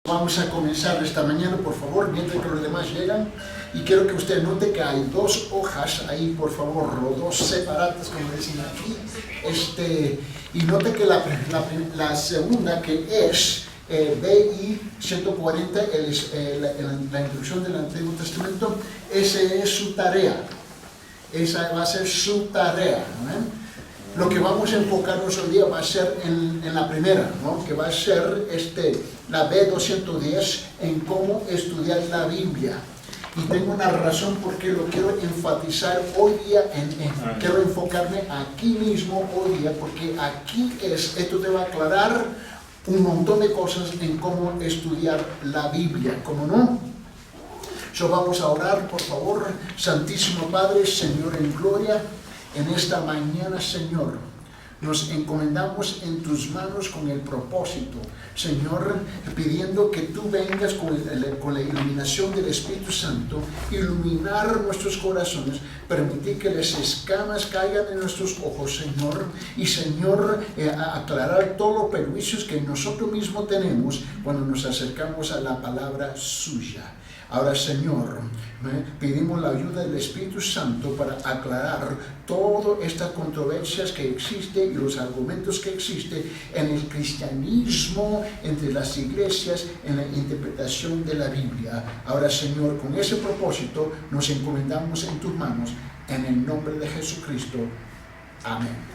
Vamos a comenzar esta mañana, por favor, mientras que los demás llegan. Y quiero que usted note que hay dos hojas ahí, por favor, dos separadas, como dicen aquí. Y note que la segunda, que es BI 140, la introducción del Antiguo Testamento, esa es su tarea. Esa va a ser su tarea, ¿no? Lo que vamos a enfocarnos hoy día va a ser en la primera, ¿no? Que va a ser la B210, en cómo estudiar la Biblia. Y tengo una razón por qué lo quiero enfatizar hoy día, quiero enfocarme aquí mismo hoy día, porque aquí esto te va a aclarar un montón de cosas en cómo estudiar la Biblia, ¿cómo no? Vamos a orar, por favor. Santísimo Padre, Señor en gloria, en esta mañana, Señor, nos encomendamos en tus manos con el propósito, Señor, pidiendo que tú vengas con la iluminación del Espíritu Santo, iluminar nuestros corazones, permitir que las escamas caigan en nuestros ojos, Señor, y Señor, aclarar todos los perjuicios que nosotros mismos tenemos cuando nos acercamos a la palabra suya. Ahora, Señor, pedimos la ayuda del Espíritu Santo para aclarar todas estas controversias que existen y los argumentos que existen en el cristianismo, entre las iglesias, en la interpretación de la Biblia. Ahora, Señor, con ese propósito nos encomendamos en tus manos, en el nombre de Jesucristo. Amén.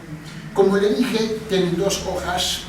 Como le dije, tienen dos hojas,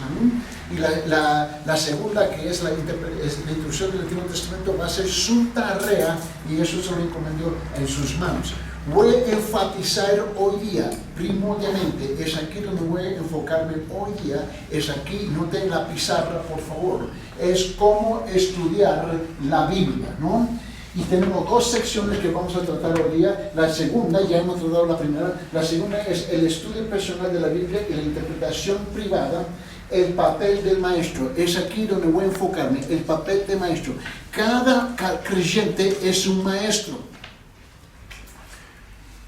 y la segunda, que es la introducción del Antiguo Testamento, va a ser su tarea, y eso se lo encomiendo en sus manos. Voy a enfatizar hoy día, primordialmente, es aquí donde voy a enfocarme hoy día, es aquí, noten la pizarra, por favor, es cómo estudiar la Biblia, ¿no? Y tenemos dos secciones que vamos a tratar hoy día. La segunda, ya hemos tratado la primera, la segunda es el estudio personal de la Biblia y la interpretación privada, el papel del maestro. Es aquí donde voy a enfocarme, el papel del maestro. Cada creyente es un maestro.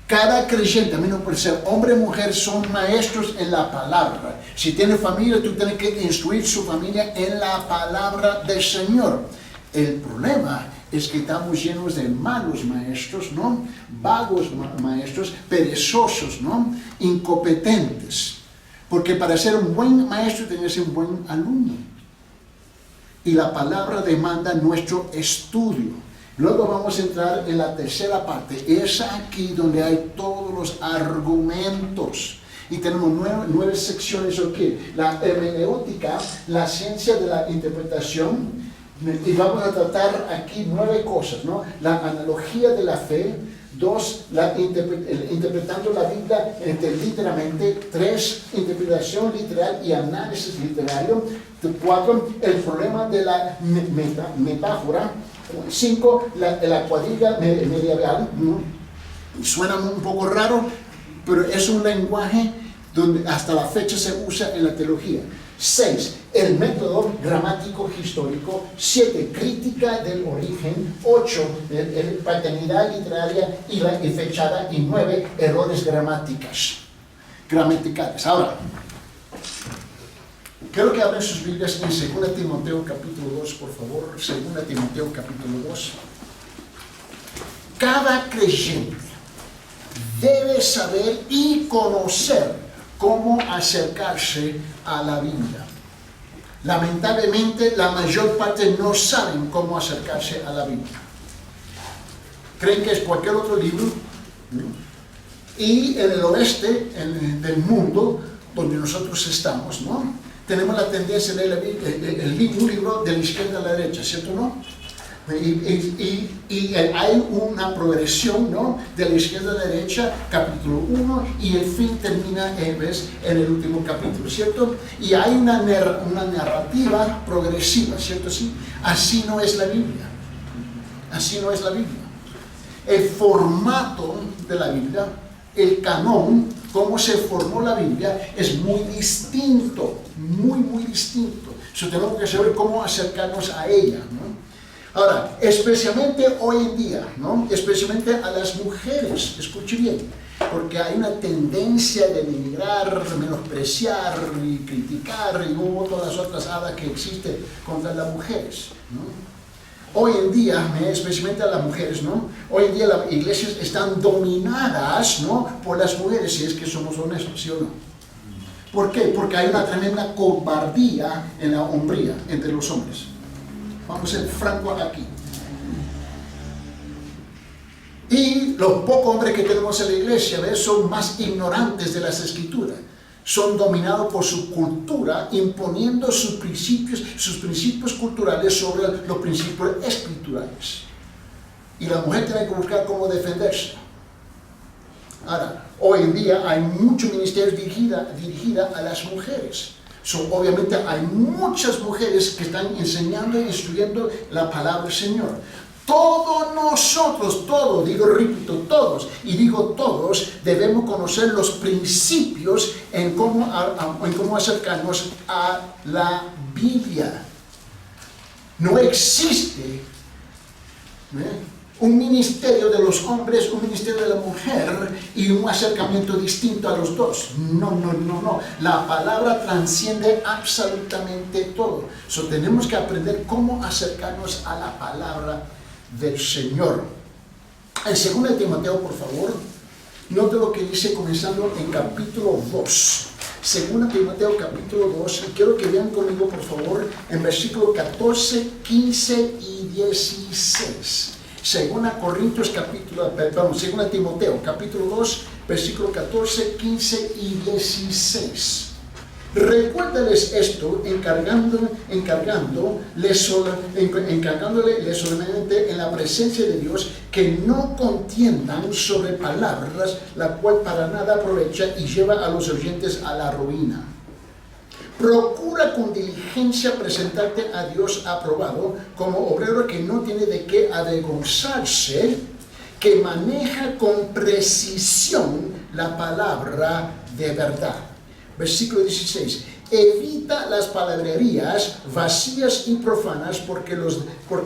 Cada creyente, a mí no puede ser hombre o mujer, son maestros en la palabra. Si tiene familia, tú tienes que instruir su familia en la palabra del Señor. El problema es que estamos llenos de malos maestros, ¿no? Vagos maestros, perezosos, ¿no? Incompetentes. Porque para ser un buen maestro tienes que ser un buen alumno. Y la palabra demanda nuestro estudio. Luego vamos a entrar en la tercera parte. Es aquí donde hay todos los argumentos. Y tenemos nueve secciones aquí. La hermenéutica, la ciencia de la interpretación. Y vamos a tratar aquí 9 cosas, ¿no? La analogía de la fe. 2, interpretando la Biblia literalmente. 3, interpretación literal y análisis literario. 4, el problema de la metáfora. 5, la cuadriga medieval. Suena un poco raro, pero es un lenguaje donde hasta la fecha se usa en la teología. 6, el método gramático histórico. 7, crítica del origen. 8, paternidad literaria y fechada. Y 9, errores gramaticales. Ahora, quiero que abran sus Biblias en 2 Timoteo capítulo 2, por favor. 2 Timoteo capítulo 2. Cada creyente debe saber y conocer cómo acercarse a la Biblia. Lamentablemente, la mayor parte no saben cómo acercarse a la Biblia. Creen que es cualquier otro libro, ¿no? Y en el oeste del mundo, donde nosotros estamos, ¿no? Tenemos la tendencia de leer un libro de la izquierda a la derecha, ¿cierto o no? Y hay una progresión, ¿no? De la izquierda a la derecha, capítulo 1, y el fin termina en el último capítulo, ¿cierto? Y hay una narrativa progresiva, ¿cierto? ¿Sí? Así no es la Biblia. Así no es la Biblia. El formato de la Biblia, el canón, cómo se formó la Biblia, es muy distinto, muy distinto. Tenemos que saber cómo acercarnos a ella, ¿no? Ahora, especialmente hoy en día, ¿no? Especialmente a las mujeres, escuche bien, porque hay una tendencia de denigrar, menospreciar y criticar y todas las otras hadas que existen contra las mujeres, ¿no? Hoy en día, especialmente a las mujeres, ¿no? Hoy en día las iglesias están dominadas, ¿no?, por las mujeres, si es que somos honestos, ¿sí o no? ¿Por qué? Porque hay una tremenda cobardía en la hombría entre los hombres. Vamos a ser francos aquí. Y los pocos hombres que tenemos en la iglesia, ¿ves?, son más ignorantes de las escrituras. Son dominados por su cultura, imponiendo sus principios culturales sobre los principios escriturales. Y la mujer tiene que buscar cómo defenderse. Ahora, hoy en día hay mucho ministerio dirigida a las mujeres. Obviamente hay muchas mujeres que están enseñando y instruyendo la palabra del Señor. Todos nosotros, repito, todos, y digo todos, debemos conocer los principios en cómo acercarnos a la Biblia. No existe un ministerio de los hombres, un ministerio de la mujer y un acercamiento distinto a los dos. No. La palabra transciende absolutamente todo. Tenemos que aprender cómo acercarnos a la palabra del Señor. En 2 Timoteo, por favor, note lo que dice comenzando en capítulo 2. 2 Timoteo capítulo 2, y quiero que vean conmigo, por favor, en versículo 14, 15 y 16. 2 Timoteo capítulo 2, versículo 14, 15 y 16. Recuérdales esto, encargándole solemnemente en la presencia de Dios, que no contiendan sobre palabras, la cual para nada aprovecha y lleva a los oyentes a la ruina. Procura con diligencia presentarte a Dios aprobado, como obrero que no tiene de qué avergonzarse, que maneja con precisión la palabra de verdad. Versículo 16. Evita las palabrerías vacías y profanas, porque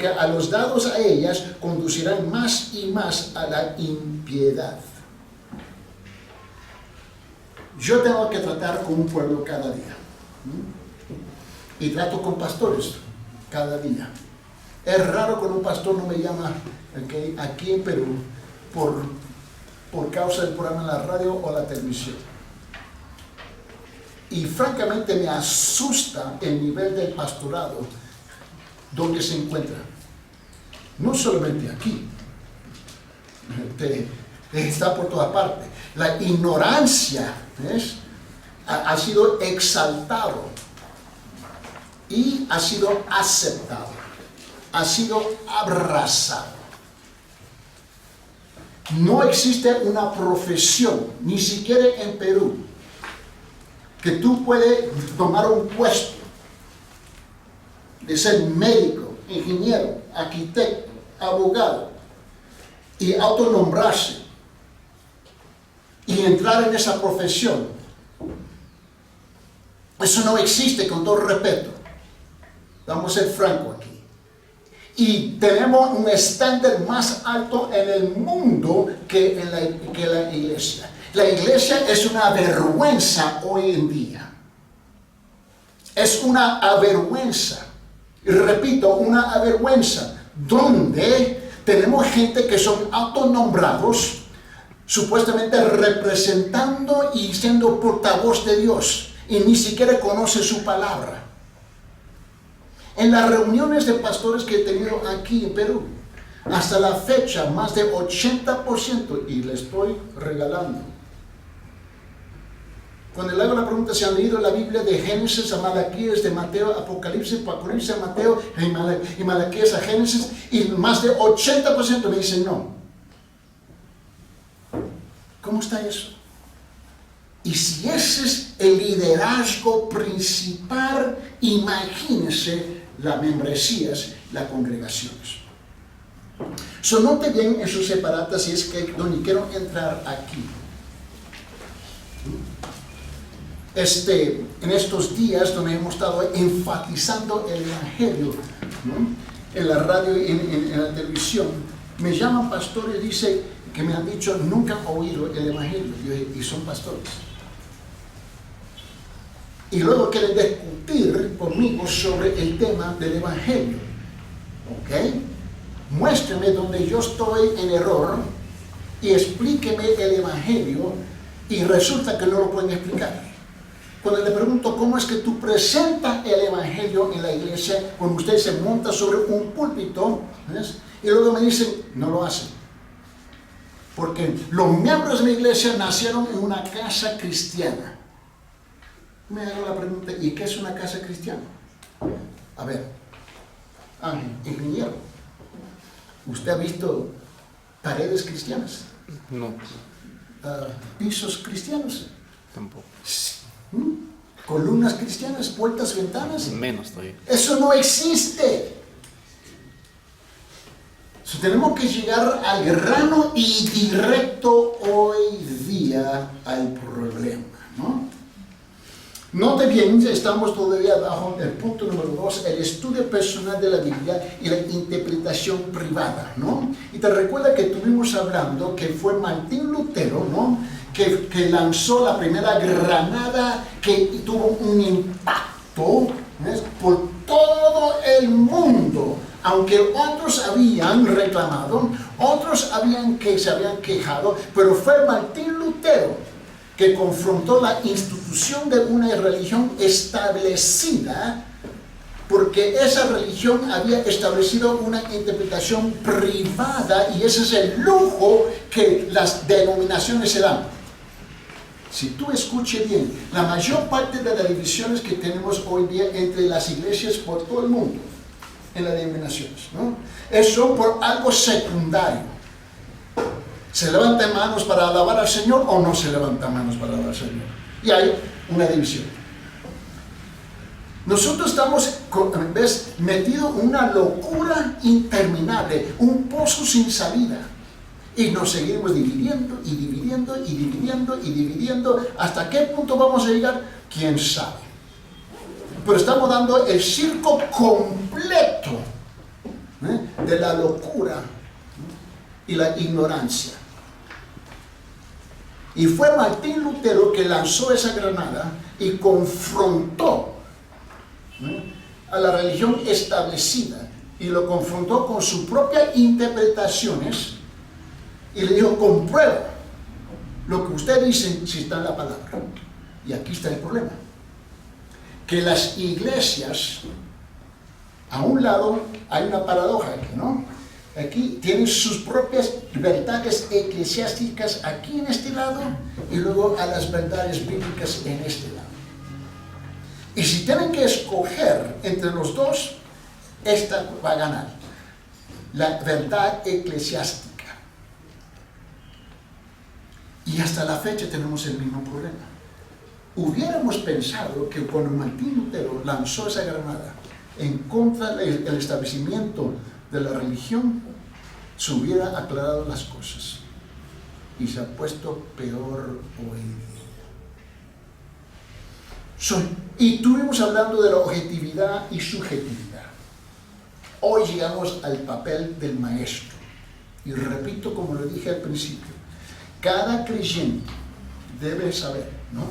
a los dados a ellas conducirán más y más a la impiedad. Yo tengo que tratar con un pueblo cada día. Y trato con pastores cada día. Es raro cuando un pastor no me llama aquí en Perú por causa del programa en la radio o la televisión. Y francamente me asusta el nivel del pastorado donde se encuentra. No solamente aquí, está por toda parte. La ignorancia, ¿ves?, ha sido exaltado y ha sido aceptado, ha sido abrazado. No existe una profesión, ni siquiera en Perú, que tú puedes tomar un puesto de ser médico, ingeniero, arquitecto, abogado y autonombrarse y entrar en esa profesión. Eso no existe, con todo respeto. Vamos a ser francos aquí. Y tenemos un estándar más alto en el mundo que la iglesia. La iglesia es una vergüenza hoy en día. Es una avergüenza. Y repito, una avergüenza. Donde tenemos gente que son autonombrados, supuestamente representando y siendo portavoz de Dios. Y ni siquiera conoce su palabra. En las reuniones de pastores que he tenido aquí en Perú, hasta la fecha, más de 80%, y le estoy regalando. Cuando le hago la pregunta, ¿se han leído la Biblia de Génesis a Malaquías, de Mateo, Apocalipsis a Mateo, y Malaquías a Génesis? Y más de 80% me dicen no. ¿Cómo está eso? Y si ese es el liderazgo principal, imagínense las membresías, las congregaciones. Note bien en sus separatas, si es que donde quiero entrar aquí. En estos días donde hemos estado enfatizando el Evangelio, ¿no?, en la radio y en la televisión, me llaman pastores y que me han dicho, nunca han oído el Evangelio, y son pastores. Y luego quieren discutir conmigo sobre el tema del Evangelio. ¿Ok? Muéstreme donde yo estoy en error y explíqueme el Evangelio, y resulta que no lo pueden explicar. Cuando le pregunto cómo es que tú presentas el Evangelio en la iglesia, cuando usted se monta sobre un púlpito, ¿ves? Y luego me dicen, no lo hacen. Porque los miembros de mi iglesia nacieron en una casa cristiana. Me hago la pregunta, ¿y qué es una casa cristiana? A ver, ingeniero, ¿usted ha visto paredes cristianas? No. ¿Pisos cristianos? Tampoco. ¿Columnas cristianas? ¿Puertas, ventanas? Menos todavía. Eso no existe. Tenemos que llegar al grano y directo hoy día al problema, ¿no? Note bien, estamos todavía bajo el punto número 2, el estudio personal de la Biblia y la interpretación privada, ¿no? Y te recuerda que estuvimos hablando que fue Martín Lutero, ¿no? Que lanzó la primera granada que tuvo un impacto, ¿ves? Por todo el mundo. Aunque otros habían reclamado, otros se habían quejado, pero fue Martín Lutero que confrontó la institución de una religión establecida, porque esa religión había establecido una interpretación privada, y ese es el lujo que las denominaciones se dan. Si tú escuches bien, la mayor parte de las divisiones que tenemos hoy día entre las iglesias por todo el mundo, en las denominaciones, ¿no? Eso por algo secundario. ¿Se levantan manos para alabar al Señor o no se levantan manos para alabar al Señor? Y hay una división. Nosotros estamos metidos en una locura interminable, un pozo sin salida. Y nos seguimos dividiendo y dividiendo y dividiendo y dividiendo. ¿Hasta qué punto vamos a llegar? ¿Quién sabe? Pero estamos dando el circo completo de la locura y la ignorancia. Y fue Martín Lutero que lanzó esa granada y confrontó a la religión establecida, y lo confrontó con sus propias interpretaciones, y le dijo, comprueba lo que usted dice si está en la palabra. Y aquí está el problema, que las iglesias, a un lado hay una paradoja aquí, ¿no? Aquí tienen sus propias verdades eclesiásticas aquí en este lado, y luego a las verdades bíblicas en este lado. Y si tienen que escoger entre los dos, esta va a ganar, la verdad eclesiástica. Y hasta la fecha tenemos el mismo problema. Hubiéramos pensado que cuando Martín Lutero lanzó esa granada en contra del establecimiento de la religión, se hubiera aclarado las cosas, y se ha puesto peor hoy día. Y estuvimos hablando de la objetividad y subjetividad. Hoy llegamos al papel del maestro, y repito como lo dije al principio, cada creyente debe saber, ¿no?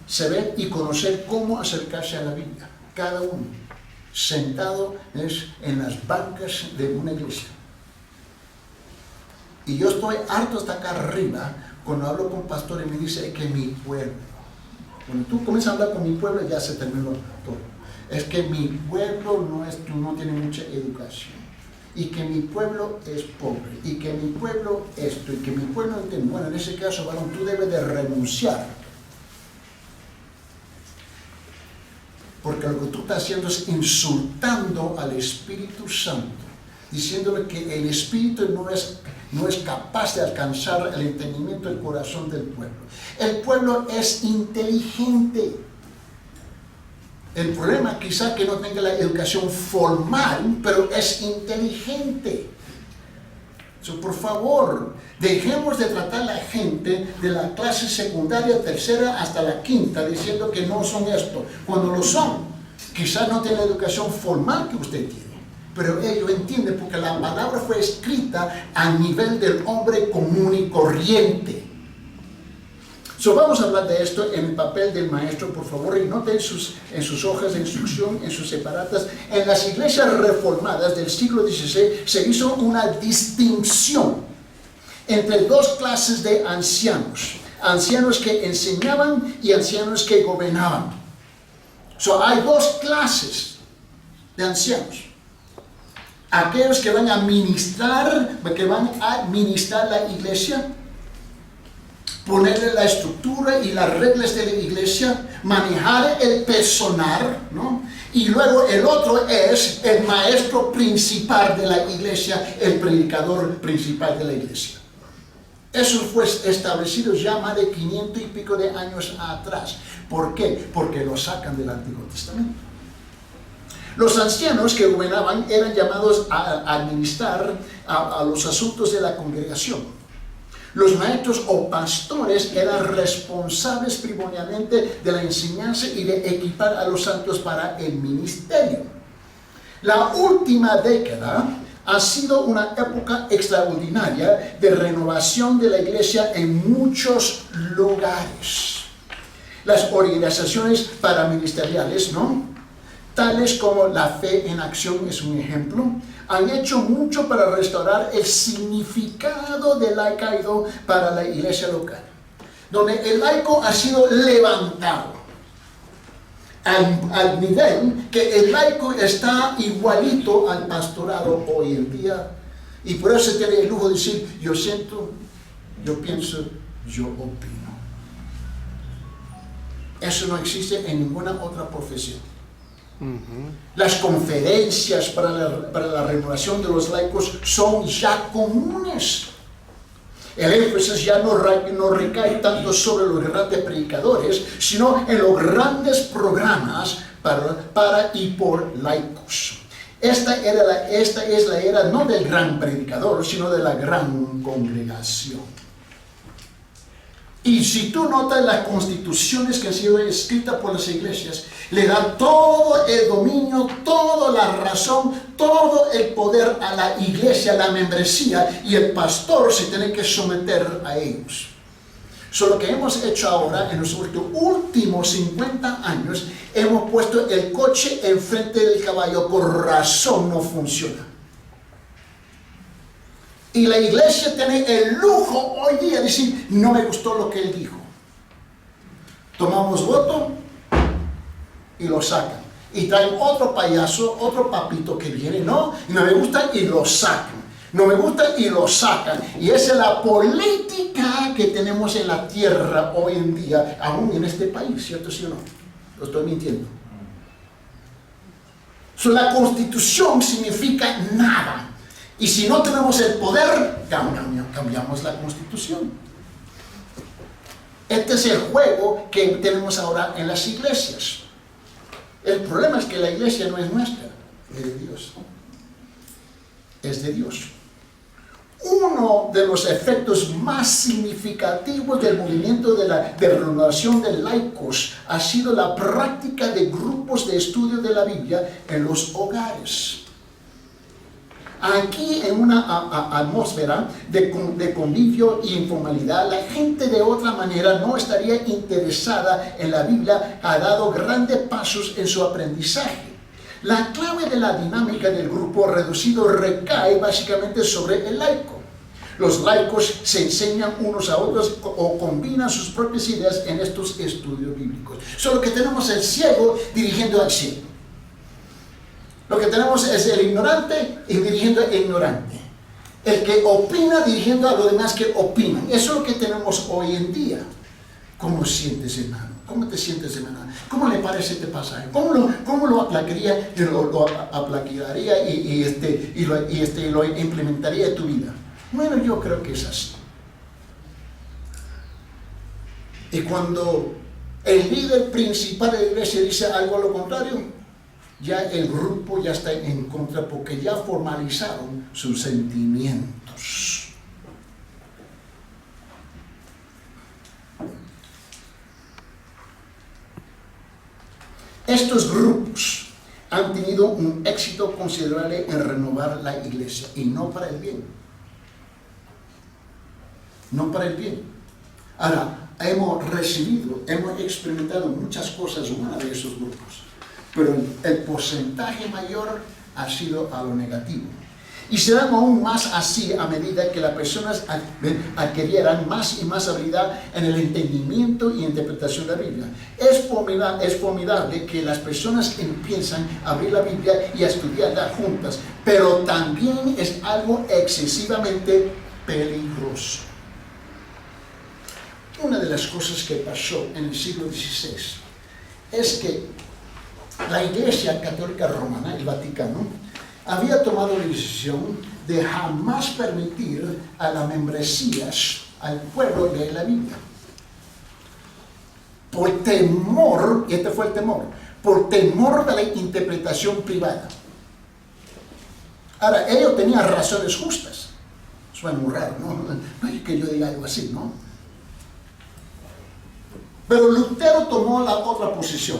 Saber y conocer cómo acercarse a la Biblia, cada uno sentado en las bancas de una iglesia. Y yo estoy harto hasta acá arriba cuando hablo con pastores y me dice que mi pueblo, cuando tú comienzas a hablar con mi pueblo ya se terminó todo. Es que mi pueblo no tiene mucha educación, y que mi pueblo es pobre, y que mi pueblo esto, y que mi pueblo no entiende. Bueno, en ese caso, varón, tú debes de renunciar, porque lo que tú estás haciendo es insultando al Espíritu Santo, diciéndole que el Espíritu no es capaz de alcanzar el entendimiento del corazón del pueblo. El pueblo es inteligente. El problema quizá que no tenga la educación formal, pero es inteligente. Por favor, dejemos de tratar a la gente de la clase secundaria, tercera hasta la quinta, diciendo que no son esto, cuando lo son. Quizás no tienen la educación formal que usted tiene, pero ellos entienden porque la palabra fue escrita a nivel del hombre común y corriente. Vamos a hablar de esto en el papel del maestro, por favor, y noten en sus hojas de instrucción, en sus separatas. En las iglesias reformadas del siglo XVI se hizo una distinción entre dos clases de ancianos. Ancianos que enseñaban y ancianos que gobernaban. Hay dos clases de ancianos. Aquellos que van a administrar la iglesia, ponerle la estructura y las reglas de la iglesia, manejar el personal, ¿no? Y luego el otro es el maestro principal de la iglesia, el predicador principal de la iglesia. Eso fue establecido ya más de 500 y pico de años atrás. ¿Por qué? Porque lo sacan del Antiguo Testamento. Los ancianos que gobernaban eran llamados a administrar a los asuntos de la congregación. Los maestros o pastores eran responsables primordialmente de la enseñanza y de equipar a los santos para el ministerio. La última década ha sido una época extraordinaria de renovación de la iglesia en muchos lugares. Las organizaciones paraministeriales, ¿no?, tales como la Fe en Acción es un ejemplo, han hecho mucho para restaurar el significado del laicado para la iglesia local, donde el laico ha sido levantado al nivel que el laico está igualito al pastorado hoy en día, y por eso se tiene el lujo de decir: yo siento, yo pienso, yo opino. Eso no existe en ninguna otra profesión. Las conferencias para la renovación de los laicos son ya comunes. El énfasis ya no recae tanto sobre los grandes predicadores, sino en los grandes programas para y por laicos. Esta es la era no del gran predicador, sino de la gran congregación. Y si tú notas las constituciones que han sido escritas por las iglesias, le dan todo el dominio, toda la razón, todo el poder a la iglesia, a la membresía, y el pastor se tiene que someter a ellos. Lo que hemos hecho ahora, en los últimos 50 años, hemos puesto el coche enfrente del caballo. Por razón no funciona. Y la iglesia tiene el lujo hoy día de decir: no me gustó lo que él dijo. Tomamos voto y lo sacan. Y traen otro payaso, otro papito que viene, no me gusta, y lo sacan. No me gusta y lo sacan. Y esa es la política que tenemos en la tierra hoy en día, aún en este país, ¿cierto sí o no? Lo estoy mintiendo. La constitución significa nada. Y si no tenemos el poder, cambiamos la constitución. Este es el juego que tenemos ahora en las iglesias. El problema es que la iglesia no es nuestra, es de Dios. Es de Dios. Uno de los efectos más significativos del movimiento de renovación de laicos ha sido la práctica de grupos de estudio de la Biblia en los hogares. Aquí, en una atmósfera de convivio y informalidad, la gente de otra manera no estaría interesada en la Biblia. Ha dado grandes pasos en su aprendizaje. La clave de la dinámica del grupo reducido recae básicamente sobre el laico. Los laicos se enseñan unos a otros o combinan sus propias ideas en estos estudios bíblicos. Solo que tenemos el ciego dirigiendo al ciego. Lo que tenemos es el ignorante y dirigiendo al ignorante. El que opina dirigiendo a los demás que opinan. Eso es lo que tenemos hoy en día. ¿Cómo sientes, hermano? ¿Cómo te sientes, hermana? ¿Cómo le parece este pasaje? ¿Cómo lo aplacaría y lo implementaría en tu vida? Bueno, yo creo que es así. Y cuando el líder principal de la iglesia dice algo a lo contrario, ya el grupo ya está en contra porque ya formalizaron sus sentimientos. Estos grupos han tenido un éxito considerable en renovar la iglesia, y no para el bien. No para el bien. Ahora, hemos experimentado muchas cosas buenas de esos grupos, pero el porcentaje mayor ha sido a lo negativo. Y será aún más así a medida que las personas adquirieran más y más habilidad en el entendimiento y interpretación de la Biblia. Es formidable que las personas empiezan a abrir la Biblia y a estudiarla juntas, pero también es algo excesivamente peligroso. Una de las cosas que pasó en el siglo XVI es que la Iglesia Católica Romana, el Vaticano, había tomado la decisión de jamás permitir a las membresías al pueblo leer la Biblia. Por temor, y este fue el temor, por temor de la interpretación privada. Ahora, ellos tenían razones justas. Suena muy raro, ¿no? No es que yo diga algo así, ¿no? Pero Lutero tomó la otra posición.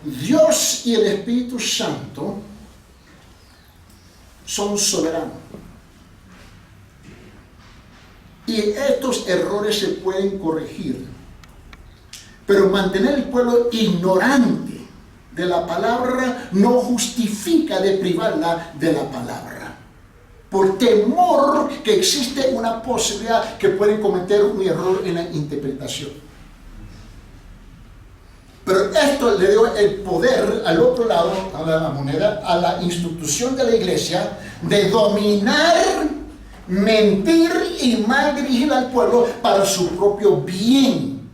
Dios y el Espíritu Santo son soberanos. Y estos errores se pueden corregir. Pero mantener el pueblo ignorante de la palabra no justifica de privarla de la palabra. Por temor que existe una posibilidad que pueden cometer un error en la interpretación. Pero esto le dio el poder al otro lado, a la moneda, a la institución de la iglesia, de dominar, mentir y mal dirigir al pueblo para su propio bien.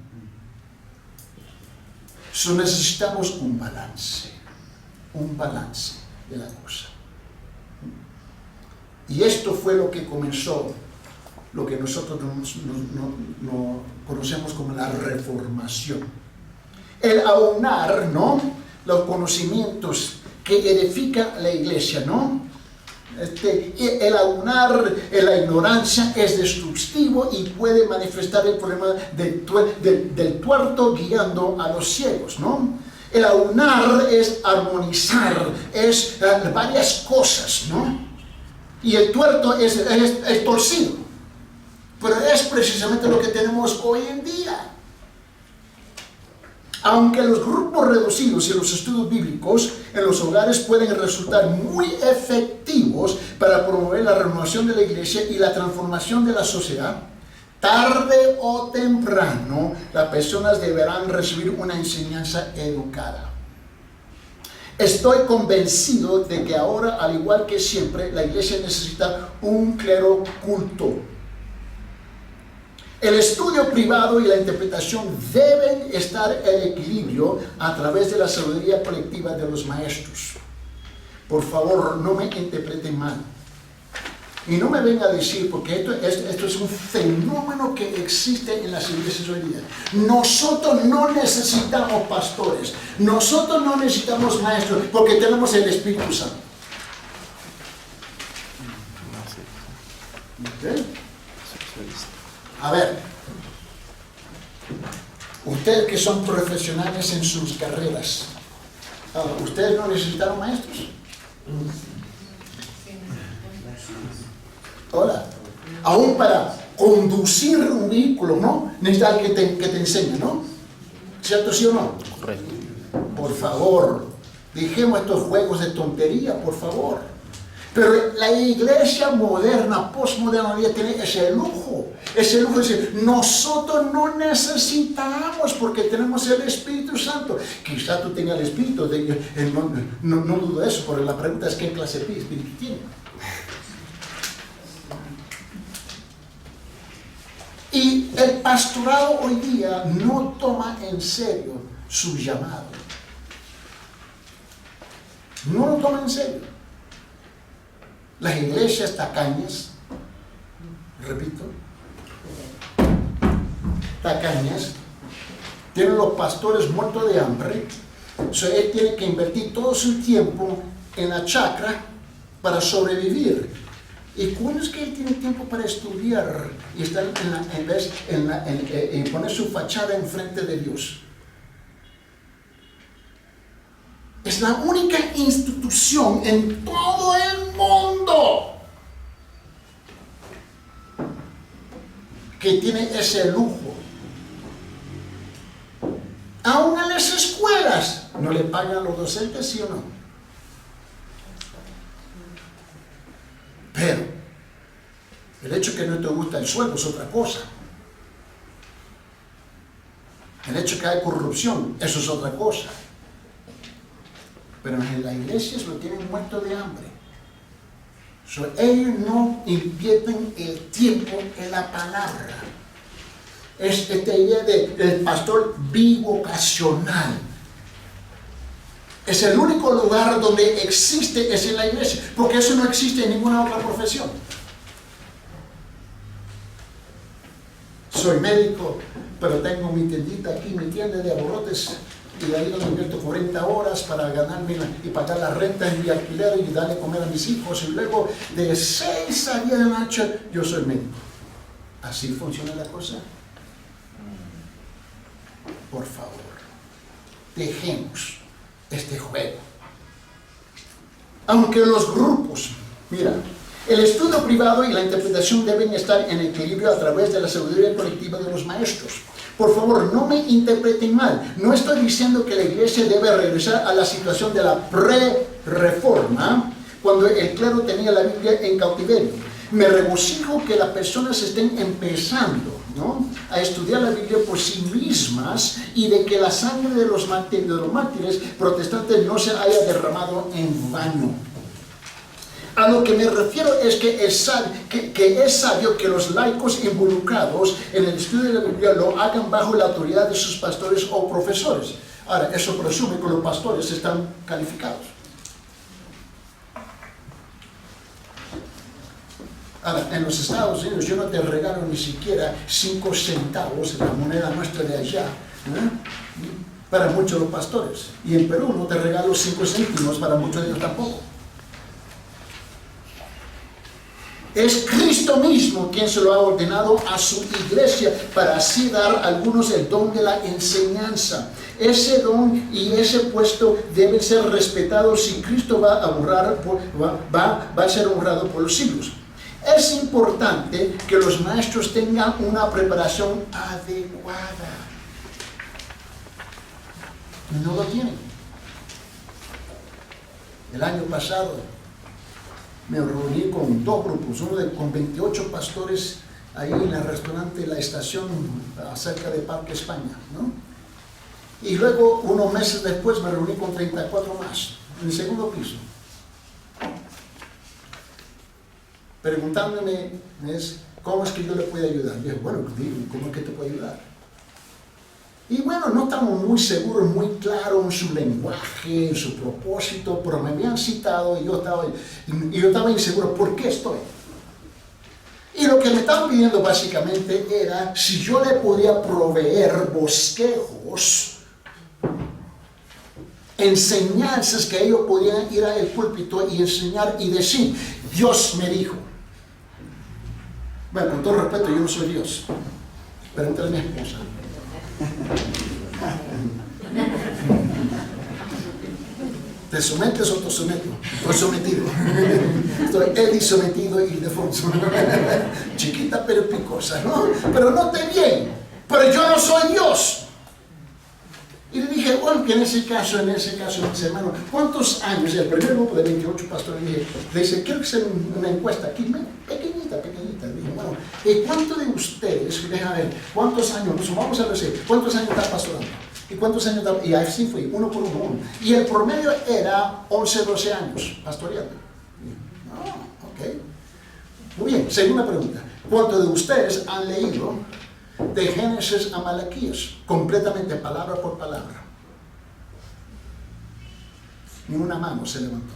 So necesitamos un balance de la cosa. Y esto fue lo que comenzó, lo que nosotros no conocemos como la reformación. El aunar, ¿no?, los conocimientos que edifican la iglesia, ¿no? El aunar la ignorancia es destructivo y puede manifestar el problema del tuerto guiando a los ciegos, ¿no? El aunar es armonizar, es varias cosas, ¿no? Y el tuerto es torcido. Pero es precisamente lo que tenemos hoy en día. Aunque los grupos reducidos y los estudios bíblicos en los hogares pueden resultar muy efectivos para promover la renovación de la iglesia y la transformación de la sociedad, tarde o temprano las personas deberán recibir una enseñanza educada. Estoy convencido de que ahora, al igual que siempre, la iglesia necesita un clero culto. El estudio privado y la interpretación deben estar en equilibrio a través de la sabiduría colectiva de los maestros. Por favor, no me interpreten mal. Y no me venga a decir, porque esto es un fenómeno que existe en las iglesias hoy día. Nosotros no necesitamos pastores, nosotros no necesitamos maestros, porque tenemos el Espíritu Santo. ¿Okay? A ver, ustedes que son profesionales en sus carreras, ¿ustedes no necesitaron maestros? Ahora, aún para conducir un vehículo, ¿no? Necesitas alguien que te enseñe, ¿no? ¿Cierto, sí o no? Correcto. Por favor, dejemos estos juegos de tontería, por favor. Pero la iglesia moderna, postmoderna, tiene ese lujo de decir, nosotros no necesitamos porque tenemos el Espíritu Santo. Quizá tú tengas el Espíritu, no dudo de eso, pero la pregunta es qué clase de Espíritu tiene. Y el pastorado hoy día no toma en serio su llamado. No lo toma en serio. Las iglesias tacañas, repito, tacañas, tienen los pastores muertos de hambre, él tiene que invertir todo su tiempo en la chacra para sobrevivir. ¿Y cuándo es que él tiene tiempo para estudiar y estar en poner su fachada enfrente de Dios? Es la única institución en todo el mundo que tiene ese lujo. Aún en las escuelas, ¿no le pagan a los docentes, sí o no? Pero el hecho que no te gusta el sueldo es otra cosa. El hecho que hay corrupción, eso es otra cosa. Pero en la iglesia lo tienen muerto de hambre. Ellos no invierten el tiempo en la palabra. Es esta idea del pastor bivocacional. Es el único lugar donde existe, es en la iglesia, porque eso no existe en ninguna otra profesión. Soy médico, pero tengo mi tiendita aquí, mi tienda de abarrotes, y ahí donde invierto 40 horas para ganarme y pagar la renta en mi alquiler y darle comer a mis hijos, y luego de 6 a 10 de la noche yo soy médico. ¿Así funciona la cosa? Por favor, dejemos este juego. Aunque los grupos, mira, el estudio privado y la interpretación deben estar en equilibrio a través de la sabiduría colectiva de los maestros. Por favor, no me interpreten mal. No estoy diciendo que la iglesia debe regresar a la situación de la pre-reforma, cuando el clero tenía la Biblia en cautiverio. Me regocijo que las personas estén empezando, ¿no?, a estudiar la Biblia por sí mismas, y de que la sangre de los mártires protestantes no se haya derramado en vano. A lo que me refiero es que es sabio que los laicos involucrados en el estudio de la Biblia lo hagan bajo la autoridad de sus pastores o profesores. Ahora, eso presume que los pastores están calificados. Ahora, en los Estados Unidos yo no te regalo ni siquiera 5 centavos, la moneda nuestra de allá, para muchos de los pastores. Y en Perú no te regalo 5 céntimos, para muchos de ellos tampoco. Es Cristo mismo quien se lo ha ordenado a su iglesia, para así dar a algunos el don de la enseñanza. Ese don y ese puesto deben ser respetados si Cristo va a ser honrado por los siglos. Es importante que los maestros tengan una preparación adecuada. No lo tienen. El año pasado me reuní con 2 grupos, uno con 28 pastores ahí en el restaurante La Estación, cerca de Parque España, ¿no? Y luego, unos meses después, me reuní con 34 más, en el segundo piso. Preguntándome, ¿cómo es que yo le puedo ayudar? Y yo, bueno, ¿cómo es que te puedo ayudar? Y bueno, no estamos muy seguros, muy claros en su lenguaje, en su propósito, pero me habían citado y yo estaba inseguro. ¿Por qué estoy? Y lo que me estaban pidiendo básicamente era si yo le podía proveer bosquejos, enseñanzas que ellos podían ir al púlpito y enseñar y decir, Dios me dijo. Bueno, con todo respeto, yo no soy Dios. Pregúntale a mi esposa. ¿Te sometes o te someto? Estoy sometido. Estoy Eddie sometido y Ildefonso. Chiquita pero picosa, ¿no? Pero note bien, pero yo no soy Dios. Y le dije, bueno, que en ese caso, mis hermanos, ¿cuántos años? El primer grupo de 28 pastores, le dije, quiero que sea una encuesta aquí, pequeñita. Le dije, bueno, ¿cuántos de ustedes, déjame ver, cuántos años, pues vamos a decir, cuántos años está pastorando? ¿Y cuántos años está? Y así fui, uno por uno. Y el promedio era 11, 12 años pastoreando. Ok. Muy bien, segunda pregunta. ¿Cuántos de ustedes han leído de Génesis a Malaquías, completamente palabra por palabra? Ni una mano se levantó.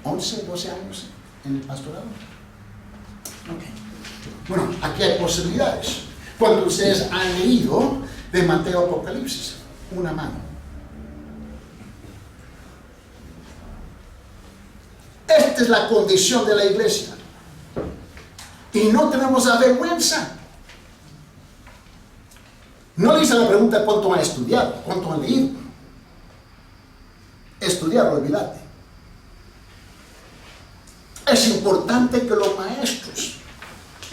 11, 12 años en el pastorado. Okay. Bueno, aquí hay posibilidades. Cuando ustedes han leído de Mateo Apocalipsis, una mano. Esta es la condición de la iglesia. Y no tenemos la vergüenza. No le hice la pregunta cuánto han estudiado, cuánto han leído. Estudiar, olvídate. Es importante que los maestros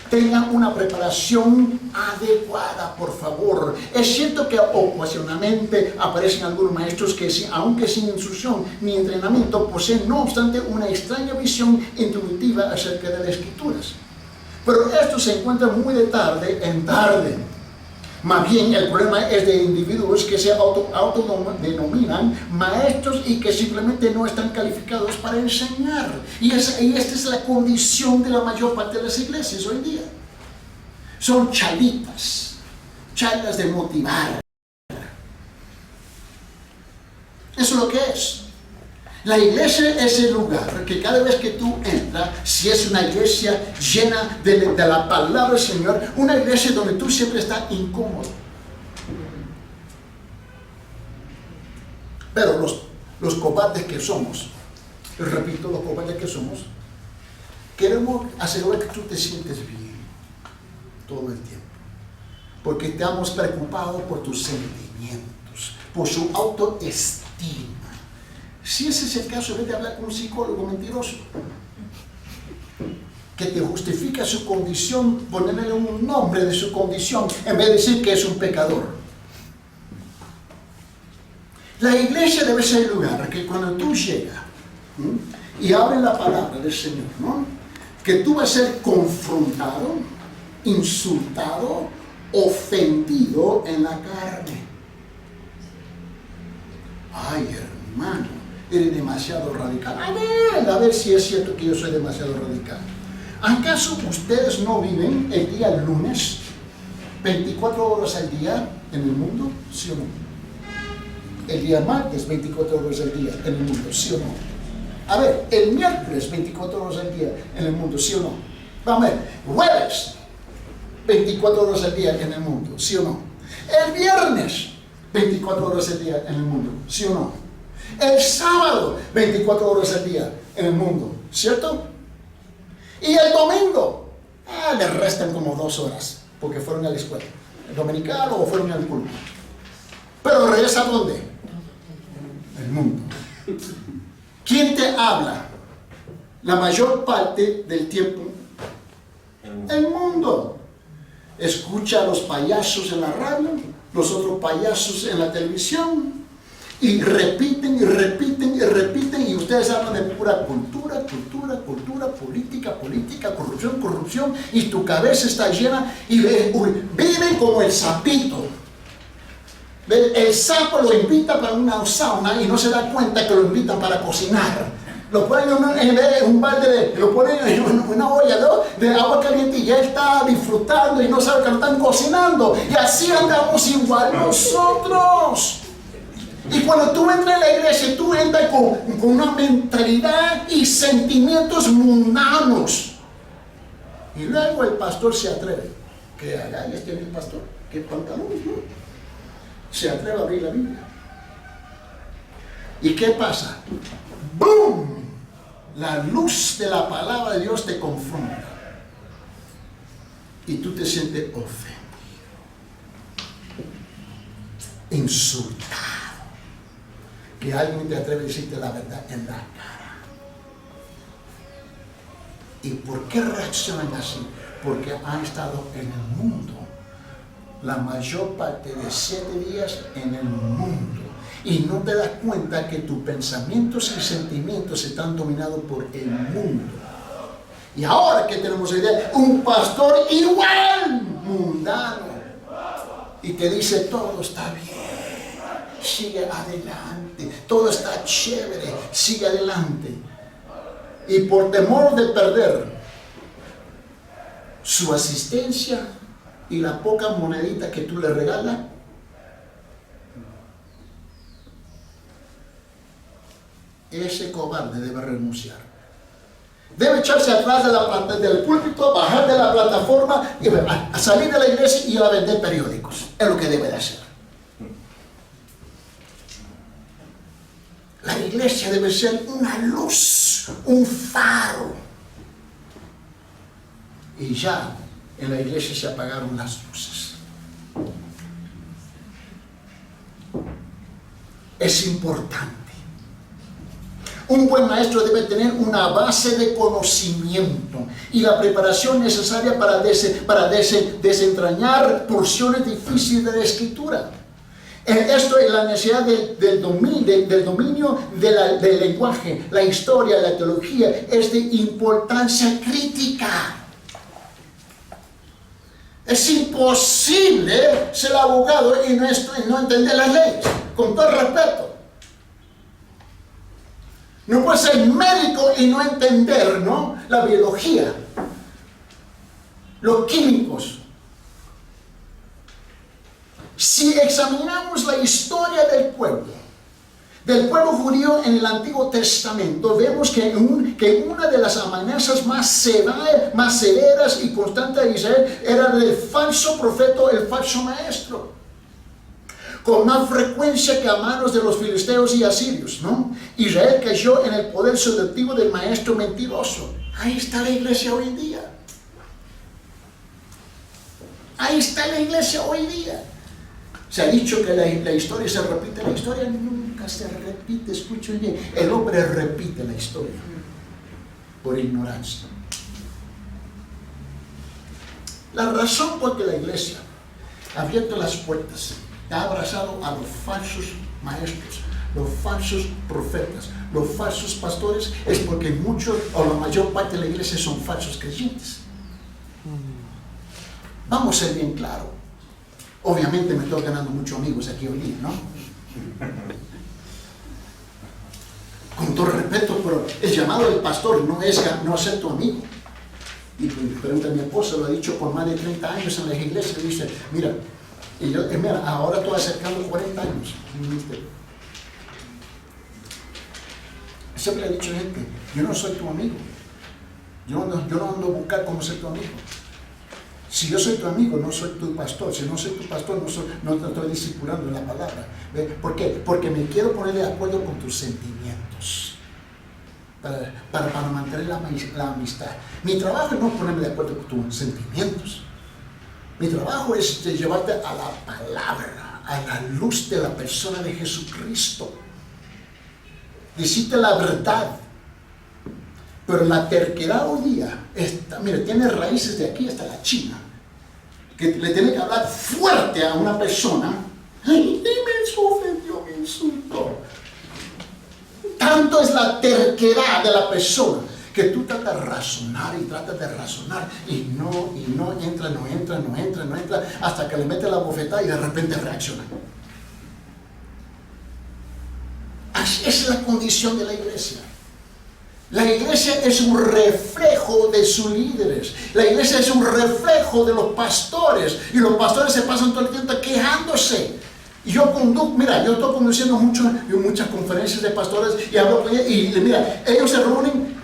tengan una preparación adecuada, por favor. Es cierto que ocasionalmente aparecen algunos maestros que, aunque sin instrucción ni entrenamiento, poseen, no obstante, una extraña visión intuitiva acerca de las escrituras. Pero esto se encuentra muy de tarde en tarde. Más bien, el problema es de individuos que se autodenominan maestros y que simplemente no están calificados para enseñar. Y esta es la condición de la mayor parte de las iglesias hoy en día. Son charlas de motivar. Eso es lo que es. La iglesia es el lugar que cada vez que tú entras, si es una iglesia llena de la palabra del Señor, una iglesia donde tú siempre estás incómodo. Pero los cobardes que somos, repito, los cobardes que somos, queremos asegurar que tú te sientes bien todo el tiempo. Porque estamos preocupados por tus sentimientos, por su autoestima. Si ese es el caso, vete a hablar con un psicólogo mentiroso que te justifica su condición, ponerle un nombre de su condición en vez de decir que es un pecador. La iglesia debe ser el lugar que cuando tú llegas y abres la palabra del Señor, ¿no? Que tú vas a ser confrontado, insultado, ofendido en la carne. Ay, hermano, eres demasiado radical. A ver si es cierto que yo soy demasiado radical. ¿Acaso ustedes no viven el día lunes 24 horas al día en el mundo? ¿Sí o no? El día martes 24 horas al día en el mundo, ¿sí o no? A ver, el miércoles 24 horas al día en el mundo, ¿sí o no? Vamos a ver, jueves 24 horas al día en el mundo, ¿sí o no? El viernes 24 horas al día en el mundo, ¿sí o no? El sábado 24 horas al día en el mundo, ¿cierto? Y el domingo, le restan como 2 horas, porque fueron a la escuela, el dominicano o fueron al culto. Pero regresa ¿a dónde? El mundo. ¿Quién te habla la mayor parte del tiempo? El mundo. Escucha a los payasos en la radio, los otros payasos en la televisión, y repiten y repiten y repiten, y ustedes hablan de pura cultura, política, corrupción, y tu cabeza está llena y viven como el sapito. El sapo lo invita para una sauna y no se da cuenta que lo invitan para cocinar. Lo ponen en un balde, lo ponen en una olla de agua caliente y ya está disfrutando y no sabe que lo están cocinando. Y así andamos igual nosotros. Y cuando tú entras en la iglesia, tú entras con una mentalidad y sentimientos mundanos. Y luego el pastor se atreve. Que allá este es el pastor, que pantalón, ¿no? Se atreve a abrir la Biblia. ¿Y qué pasa? ¡Boom! La luz de la palabra de Dios te confronta. Y tú te sientes ofendido, insultado. Que alguien te atreve a decirte la verdad en la cara. ¿Y por qué reaccionan así? Porque han estado en el mundo la mayor parte de 7 días en el mundo y no te das cuenta que tus pensamientos y sentimientos están dominados por el mundo. Y ahora que tenemos la idea, un pastor igual mundano y te dice todo está bien, sigue adelante, todo está chévere, sigue adelante, y por temor de perder su asistencia y la poca monedita que tú le regalas, ese cobarde debe renunciar. Debe echarse atrás del púlpito, bajar de la plataforma, y a salir de la iglesia y ir a vender periódicos. Es lo que debe de hacer. La iglesia debe ser una luz, un faro. Y ya en la iglesia se apagaron las luces. es importante. Un buen maestro debe tener una base de conocimiento y la preparación necesaria para desentrañar porciones difíciles de la Escritura. Esto es la necesidad del dominio del lenguaje, la historia, la teología, es de importancia crítica. Es imposible ser abogado y no entender las leyes, con todo respeto. No puede ser médico y no entender, ¿no?, la biología, los químicos. Si examinamos la historia del pueblo judío en el Antiguo Testamento, vemos que una de las amenazas más severas y constantes de Israel era del falso profeta, el falso maestro, con más frecuencia que a manos de los filisteos y asirios, ¿no? Israel cayó en el poder seductivo del maestro mentiroso. Ahí está la iglesia hoy en día. Ahí está la iglesia hoy en día. Se ha dicho que la historia se repite. La historia nunca se repite. Escuchen bien. El hombre repite la historia por ignorancia. La razón por que la iglesia ha abierto las puertas, ha abrazado a los falsos maestros, los falsos profetas, los falsos pastores, es porque muchos o la mayor parte de la iglesia son falsos creyentes. Vamos a ser bien claros. Obviamente me estoy ganando muchos amigos aquí hoy día, ¿no? Con todo respeto, pero el llamado del pastor no es no ser tu amigo. Y pregunta a mi esposa, lo ha dicho por más de 30 años en las iglesias, dice, mira, ahora estoy acercando 40 años en el ministerio. Siempre le he dicho a gente, yo no soy tu amigo. Yo no ando a buscar cómo ser tu amigo. Si yo soy tu amigo, no soy tu pastor. Si no soy tu pastor, no te estoy discipulando en la palabra. ¿Ve? ¿Por qué? Porque me quiero poner de acuerdo con tus sentimientos. Para mantener la amistad. Mi trabajo no es ponerme de acuerdo con tus sentimientos. Mi trabajo es llevarte a la palabra, a la luz de la persona de Jesucristo. Decirte la verdad. Pero la terquedad hoy día, tiene raíces de aquí hasta la China. Que le tiene que hablar fuerte a una persona. ¡Ay, me ofendió, me insultó! Tanto es la terquedad de la persona que tú tratas de razonar y no entra hasta que le mete la bofetada y de repente reacciona. Esa es la condición de la iglesia. La iglesia es un reflejo de sus líderes. La iglesia es un reflejo de los pastores. Y los pastores se pasan todo el tiempo quejándose. Y yo estoy conduciendo muchas conferencias de pastores y hablo con ellos. Y mira, ellos se reúnen.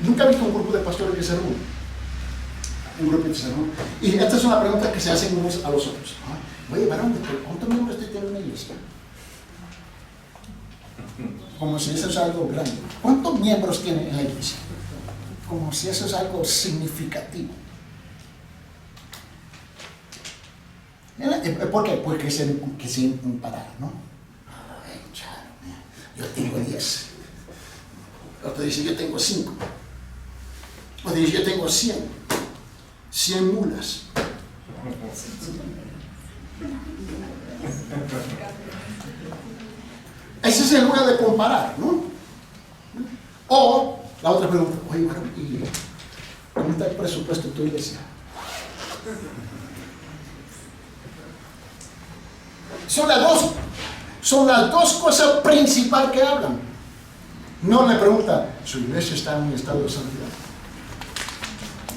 Nunca he visto un grupo de pastores que se reúnen. Un grupo que se reúne. Y esta es una pregunta que se hacen unos a los otros. Oye, varón, ¿cuántos miembros tiene una iglesia? Como si eso es algo grande. ¿Cuántos miembros tiene en la iglesia? Como si eso es algo significativo. ¿Por qué? Porque se impararon, ¿no? Yo tengo 10. Otro dice, yo tengo 5. Otro dice, yo tengo 100. 100 mulas. Ese es el lugar de comparar, ¿no? O la otra pregunta, oye, bueno, ¿y cómo está el presupuesto de tu iglesia? Son las dos cosas principales que hablan. No le pregunta, ¿su iglesia está en un estado de santidad?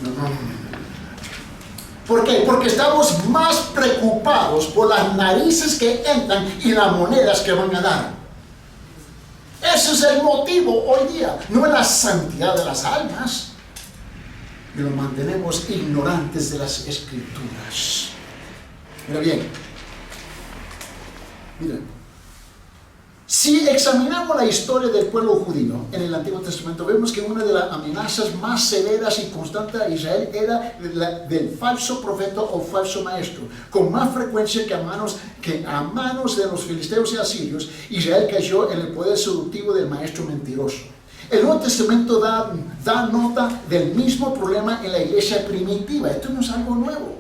No. ¿Por qué? Porque estamos más preocupados por las narices que entran y las monedas que van a dar. Ese es el motivo hoy día, no es la santidad de las almas. Y los mantenemos ignorantes de las escrituras. Mira bien. Miren. Si examinamos la historia del pueblo judío en el Antiguo Testamento, vemos que una de las amenazas más severas y constantes a Israel era del falso profeta o falso maestro. Con más frecuencia que a manos de los filisteos y asirios, Israel cayó en el poder seductivo del maestro mentiroso. El Nuevo Testamento da nota del mismo problema en la iglesia primitiva. Esto no es algo nuevo.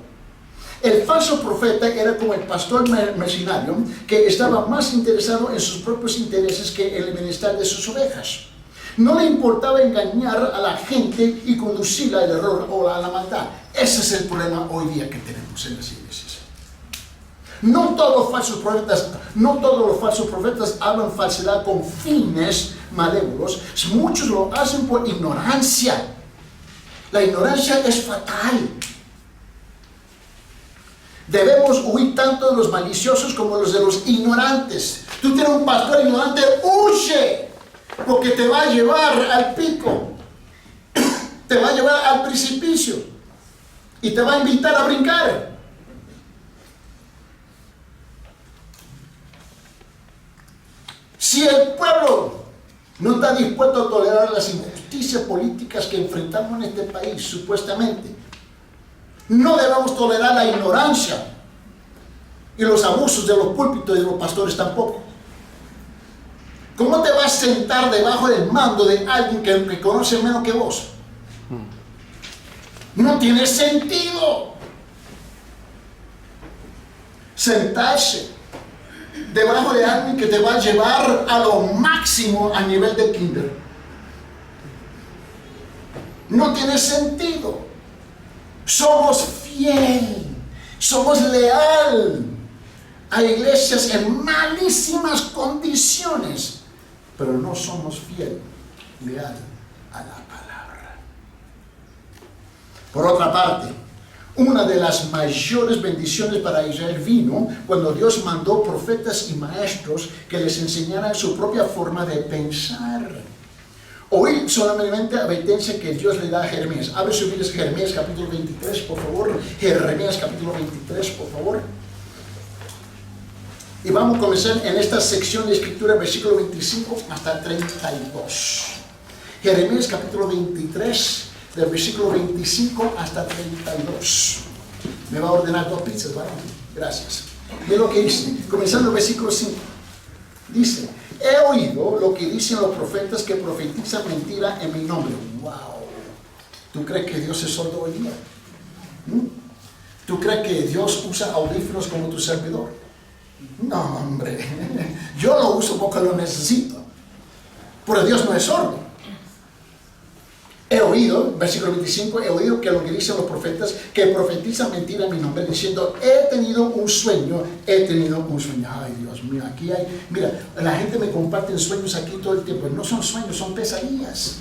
El falso profeta era como el pastor mercenario que estaba más interesado en sus propios intereses que en el bienestar de sus ovejas. No le importaba engañar a la gente y conducirla al error o a la maldad. Ese es el problema hoy día que tenemos en las iglesias. No todos los falsos profetas hablan falsedad con fines malévolos. Muchos lo hacen por ignorancia. La ignorancia es fatal. Debemos huir tanto de los maliciosos como de los ignorantes. Tú tienes un pastor ignorante, huye, porque te va a llevar al pico, te va a llevar al precipicio y te va a invitar a brincar. Si el pueblo no está dispuesto a tolerar las injusticias políticas que enfrentamos en este país, supuestamente, no debemos tolerar la ignorancia y los abusos de los púlpitos y de los pastores tampoco. ¿Cómo te vas a sentar debajo del mando de alguien que conoce menos que vos? No tiene sentido. Sentarse debajo de alguien que te va a llevar a lo máximo a nivel de kinder. No tiene sentido. Somos fiel, somos leal a iglesias en malísimas condiciones, pero no somos leal a la palabra. Por otra parte, una de las mayores bendiciones para Israel vino cuando Dios mandó profetas y maestros que les enseñaran su propia forma de pensar. Oír solamente la advertencia que Dios le da a Jeremías. Abre su Biblia, Jeremías capítulo 23, por favor. Jeremías capítulo 23, por favor. Y vamos a comenzar en esta sección de escritura, versículo 25 hasta 32. Jeremías capítulo 23, del versículo 25 hasta 32. Me va a ordenar 2 pizzas, ¿vale? Gracias. Ve lo que dice, comenzando el versículo 5. Dice: he oído lo que dicen los profetas que profetizan mentira en mi nombre. ¡Wow! ¿Tú crees que Dios es sordo hoy día? ¿Tú crees que Dios usa audífonos como tu servidor? No, hombre. Yo lo uso porque lo necesito. Pero Dios no es sordo. He oído, versículo 25, he oído que lo que dicen los profetas que profetizan mentira en mi nombre, diciendo: he tenido un sueño. Ay, Dios mío, aquí hay, mira, la gente me comparte sueños aquí todo el tiempo. No son sueños, son pesadillas.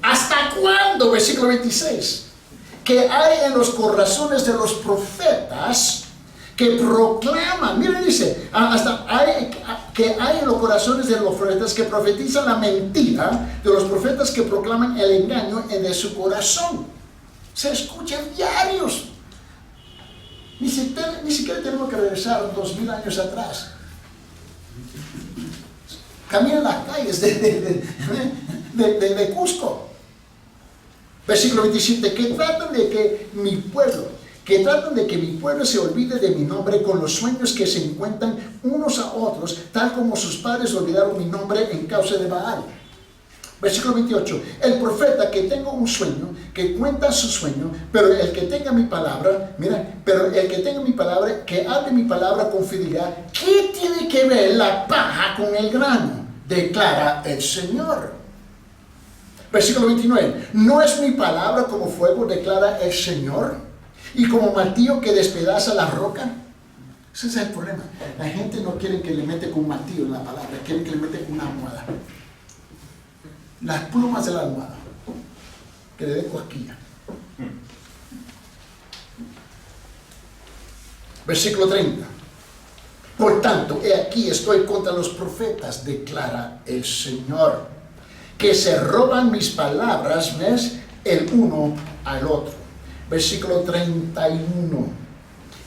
¿Hasta cuándo? Versículo 26, que hay en los corazones de los profetas que proclaman, mira, dice, que hay en los corazones de los profetas que profetizan la mentira, de los profetas que proclaman el engaño de su corazón. Se escuchan diarios. Ni siquiera tenemos que regresar 2000 años atrás. Caminan las calles de Cusco. Versículo 27, que tratan de que mi pueblo se olvide de mi nombre con los sueños que se encuentran unos a otros, tal como sus padres olvidaron mi nombre en causa de Baal. Versículo 28, el profeta que tenga un sueño, que cuenta su sueño, pero el que tenga mi palabra, que hable mi palabra con fidelidad. ¿Qué tiene que ver la paja con el grano? Declara el Señor. Versículo 29, ¿no es mi palabra como fuego, declara el Señor, y como martillo que despedaza la roca? Ese es el problema. La gente no quiere que le mete con un martillo en la palabra, quiere que le mete con una almohada. Las plumas de la almohada, que le dé cosquilla. Versículo 30. Por tanto, he aquí estoy contra los profetas, declara el Señor, que se roban mis palabras, ¿ves?, el uno al otro. Versículo 31.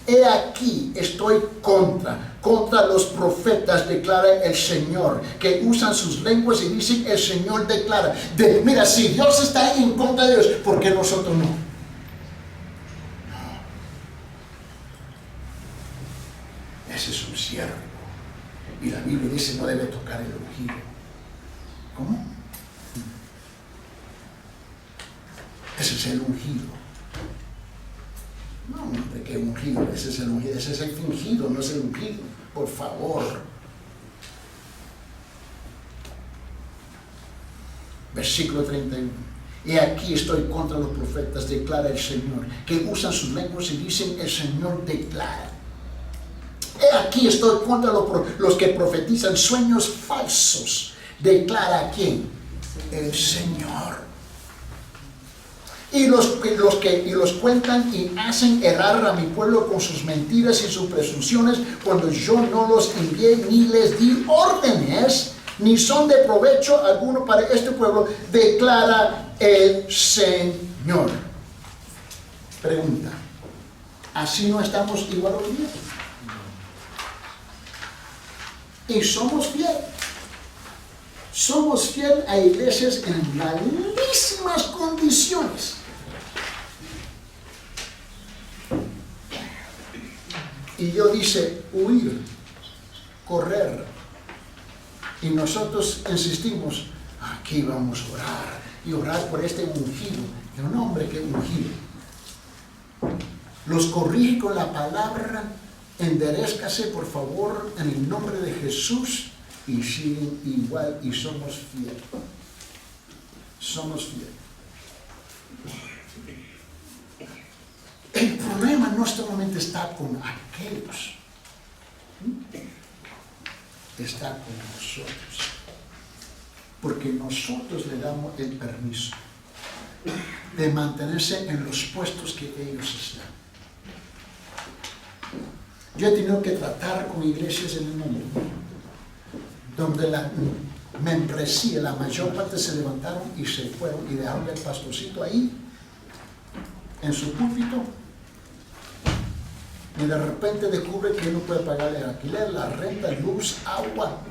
He aquí estoy contra contra los profetas, declara el Señor, que usan sus lenguas y dicen el Señor declara. Mira, si Dios está ahí en contra de ellos, ¿por qué nosotros no? Ese es un siervo. Y la Biblia dice no debe tocar el ungido. ¿Cómo? Ese es el ungido. No, hombre, qué ungido. Ese es el ungido. Ese es el fingido, no es el ungido. Por favor. Versículo 31. Y aquí estoy contra los profetas, declara el Señor, que usan sus lenguas y dicen el Señor declara. Aquí estoy contra los que profetizan sueños falsos. ¿Declara quién? El Señor. Y los cuentan y hacen errar a mi pueblo con sus mentiras y sus presunciones, cuando yo no los envié ni les di órdenes, ni son de provecho alguno para este pueblo, declara el Señor. Pregunta: ¿así no estamos igual hoy día? Y somos fieles. Somos fieles a iglesias en malísimas condiciones. Y Dios dice huir, correr. Y nosotros insistimos, aquí vamos a orar y orar por este ungido. Pero no, hombre, que ungido. Los corrige con la palabra. Enderezcase, por favor, en el nombre de Jesús, y siguen igual, y somos fieles. Somos fieles. El problema no solamente está con aquellos, está con nosotros. Porque nosotros le damos el permiso de mantenerse en los puestos que ellos están. Yo he tenido que tratar con iglesias en el mundo donde la membresía, la mayor parte se levantaron y se fueron y dejaron el pastorcito ahí en su púlpito, y de repente descubre que no puede pagarle el alquiler, la renta, luz, agua,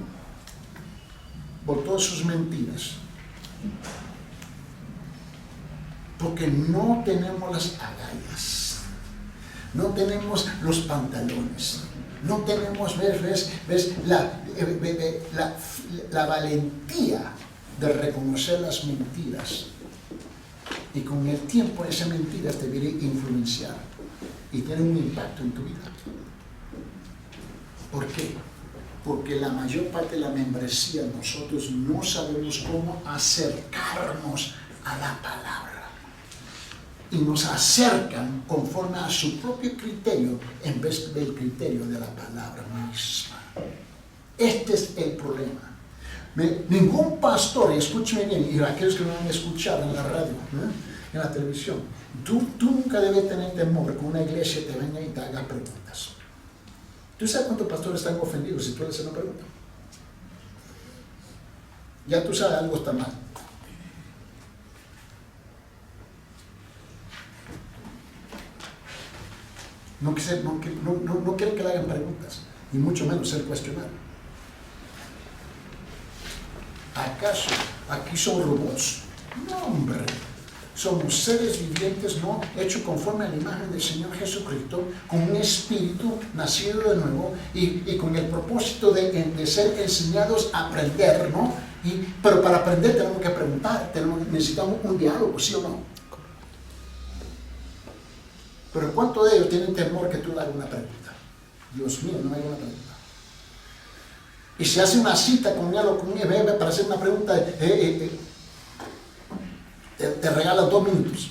por todas sus mentiras, porque no tenemos las agallas. No tenemos los pantalones, no tenemos, ves la valentía de reconocer las mentiras. Y con el tiempo esas mentiras te vienen a influenciar y tienen un impacto en tu vida. ¿Por qué? Porque la mayor parte de la membresía nosotros no sabemos cómo acercarnos a la palabra. Y nos acercan conforme a su propio criterio en vez del criterio de la palabra misma. Este es el problema. Ningún pastor, y escúcheme bien, y aquellos que me van a escuchar en la radio, en la televisión, tú nunca debes tener temor que una iglesia te venga y te haga preguntas. ¿Tú sabes cuántos pastores están ofendidos si tú les haces una pregunta? Ya tú sabes, algo está mal. No quieren que le hagan preguntas, y mucho menos ser cuestionado. ¿Acaso aquí son robots? No, hombre. Somos seres vivientes, ¿no? Hechos conforme a la imagen del Señor Jesucristo, con un espíritu nacido de nuevo y con el propósito de ser enseñados a aprender, ¿no? Pero para aprender tenemos que preguntar, necesitamos un diálogo, ¿sí o no? Pero ¿cuántos de ellos tienen temor que tú le hagas una pregunta? Dios mío, no me hagas una pregunta. Y si hace una cita con él o con mi bebé para hacer una pregunta, te regalan 2 minutos.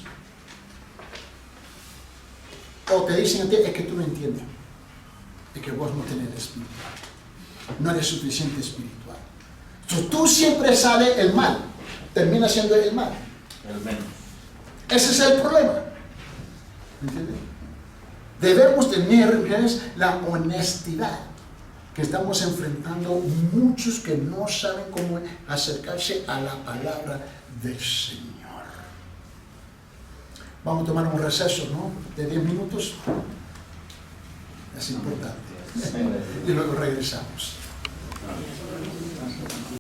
O te dicen a ti, es que tú no entiendes. Es que vos no tenés espíritu. No eres suficiente espiritual. Entonces, tú siempre sales el mal. Termina siendo el mal. El menos. Ese es el problema. ¿Entiendes? Debemos tener la honestidad que estamos enfrentando muchos que no saben cómo acercarse a la palabra del Señor. Vamos a tomar un receso, ¿no? De 10 minutos. es importante. Y luego regresamos.